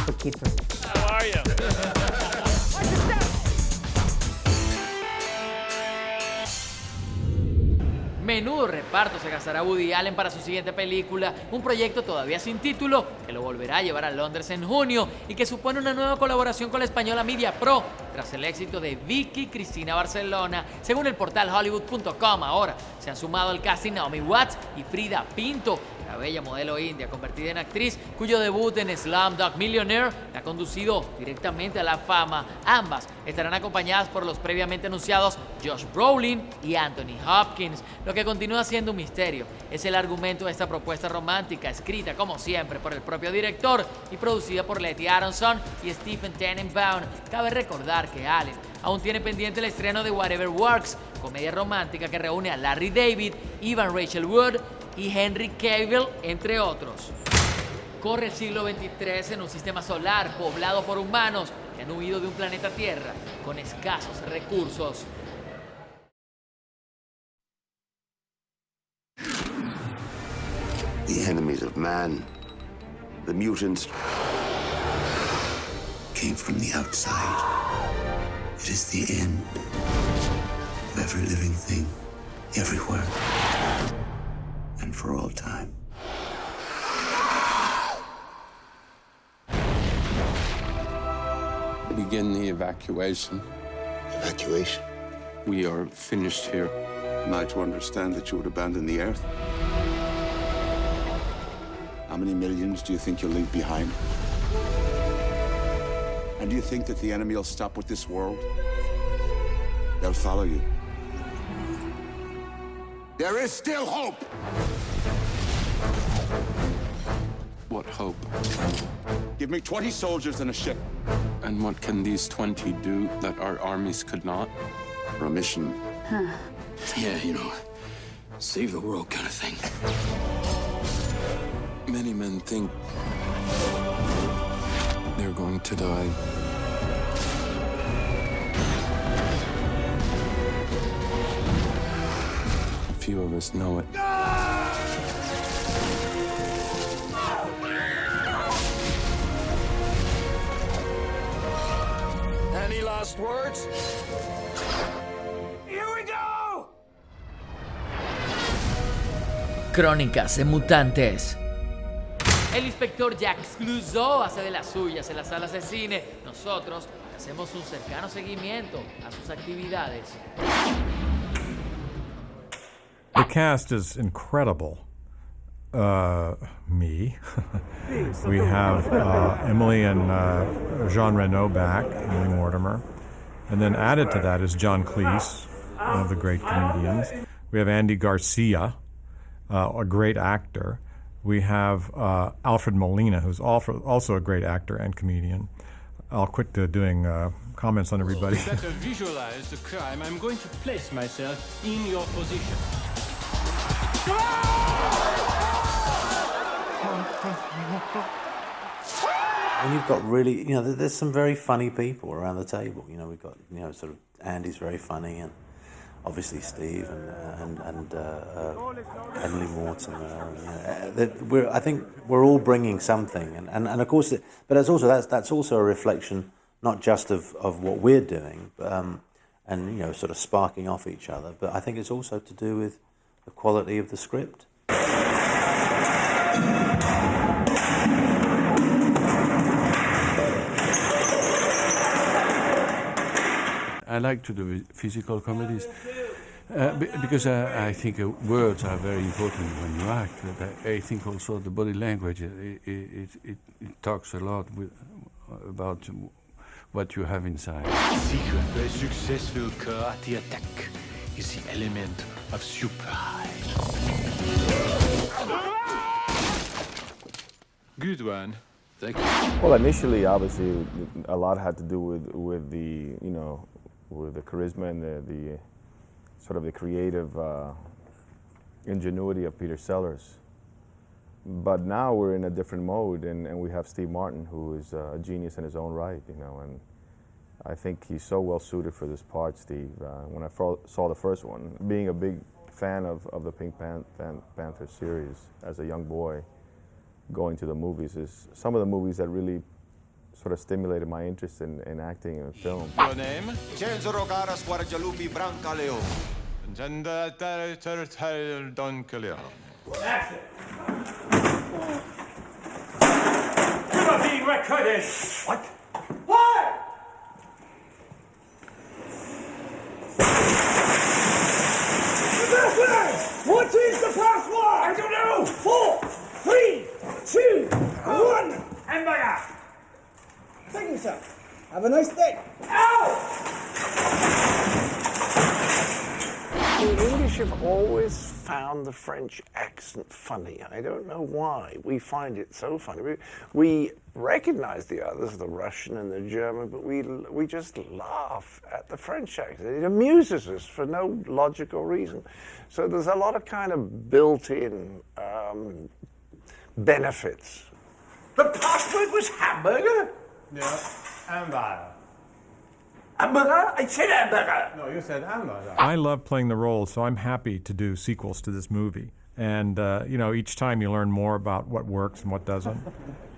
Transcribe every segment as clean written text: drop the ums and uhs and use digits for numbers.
Poquito. How are you? Menudo reparto se gastará Woody Allen para su siguiente película, un proyecto todavía sin título que lo volverá a llevar a Londres en junio y que supone una nueva colaboración con la española Media Pro tras el éxito de Vicky Cristina Barcelona. Según el portal Hollywood.com, ahora se han sumado al casting Naomi Watts y Frida Pinto, la bella modelo india convertida en actriz cuyo debut en Slumdog Millionaire la ha conducido directamente a la fama. Ambas estarán acompañadas por los previamente anunciados Josh Brolin y Anthony Hopkins. Lo que continúa siendo un misterio es el argumento de esta propuesta romántica, escrita como siempre por el propio director y producida por Letty Aronson y Stephen Tannenbaum. Cabe recordar que Allen aún tiene pendiente el estreno de Whatever Works, comedia romántica que reúne a Larry David, Evan Rachel Wood y Henry Cavill, entre otros. Corre el siglo XXIII en un sistema solar poblado por humanos que han huido de un planeta Tierra con escasos recursos. The enemies of man, the mutants, came from the outside. It is the end of every living thing, everywhere, and for all time. Begin the evacuation. Evacuation? We are finished here. Am I to understand that you would abandon the Earth? How many millions do you think you'll leave behind? And do you think that the enemy will stop with this world? They'll follow you. There is still hope! What hope? Give me 20 soldiers and a ship. And what can these 20 do that our armies could not? For a mission. Yeah, you know, save the world kind of thing. Many men think they're going to die. Few of us know it. Any last words? Here we go! Crónicas de mutantes. El inspector Jacques Clouseau hace de las suyas en las salas de cine. Nosotros hacemos un cercano seguimiento a sus actividades. The cast is incredible. Me. We have Emily and Jean Reno back, Emily Mortimer. And then added to that is John Cleese, one of the great comedians. We have Andy Garcia, a great actor. We have Alfred Molina, who's also a great actor and comedian. I'll quit doing comments on everybody. To better visualize the crime, I'm going to place myself in your position. And you've got really, you know, there's some very funny people around the table. You know, we've got, you know, sort of Andy's very funny, and obviously Steve and Emily Mortimer. I think we're all bringing something, and of course, but that's also a reflection not just of what we're doing, but, and you know, sort of sparking off each other. But I think it's also to do with the quality of the script. I like to do physical comedies because I think words are very important when you act. I think also the body language, it talks a lot about what you have inside. Secret to a successful karate attack is the element of surprise. Good one. Thank you. Well, initially, obviously, a lot had to do with the, you know, with the charisma and the sort of the creative ingenuity of Peter Sellers. But now we're in a different mode, and we have Steve Martin, who is a genius in his own right, you know, and I think he's so well suited for this part, Steve. When I saw the first one, being a big fan of the Pink Panther series as a young boy, going to the movies is some of the movies that really sort of stimulated my interest in acting and film. Your name? Cesaro Garas Guardialupi Brancaleo. Don Caleo. That's it. You are being recorded. What? What? The password! What is the password? I don't know. 4, 3, 2, 1. Hamburger. Thank you, sir. Have a nice day. The English have always found the French accent funny. I don't know why. We find it so funny. We recognize the others, the Russian and the German, but we just laugh at the French accent. It amuses us for no logical reason. So there's a lot of kind of built-in benefits. The password was hamburger? Yeah, hamburger. Hamburger? I said hamburger. No, you said hamburger. I love playing the role, so I'm happy to do sequels to this movie. And, each time you learn more about what works and what doesn't.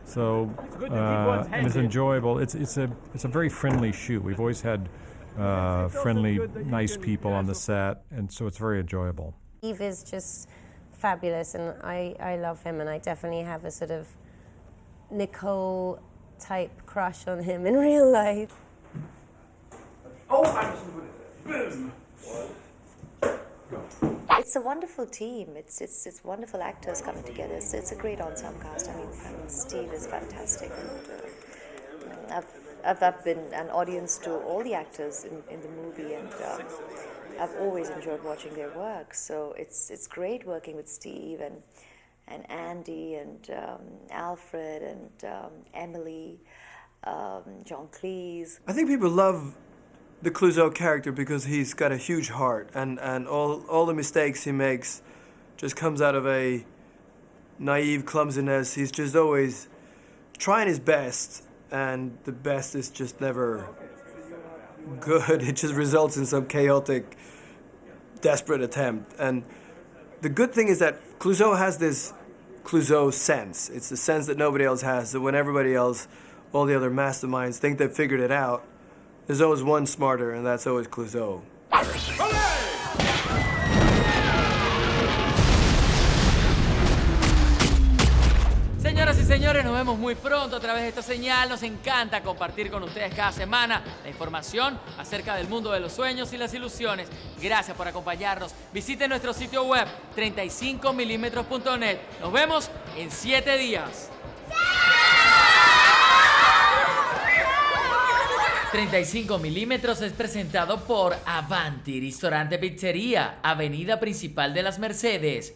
So, and it's enjoyable. It's a very friendly shoot. We've always had friendly, nice people on the set, and so it's very enjoyable. Steve is just fabulous, and I love him, and I definitely have a sort of Nicole-type crush on him in real life. Oh, boom. It's a wonderful team. It's wonderful actors coming together. It's a great ensemble cast. I mean Steve is fantastic. And, I've been an audience to all the actors in the movie, and I've always enjoyed watching their work. So it's great working with Steve and Andy and Alfred and Emily, John Cleese. I think people love the Clouseau character because he's got a huge heart, and all the mistakes he makes just comes out of a naive clumsiness. He's just always trying his best, and the best is just never good. It just results in some chaotic, desperate attempt. And the good thing is that Clouseau has this Clouseau sense. It's the sense that nobody else has, that when everybody else, all the other masterminds, think they've figured it out, there's always one smarter, and that's always Clouseau. Señoras y señores, nos vemos muy pronto a través de esta señal. Nos encanta compartir con ustedes cada semana la información acerca del mundo de los sueños y las ilusiones. Gracias por acompañarnos. Visite nuestro sitio web 35mm.net. Nos vemos en 7 días. 35 milímetros es presentado por Avanti, Ristorante Pizzería, Avenida Principal de las Mercedes.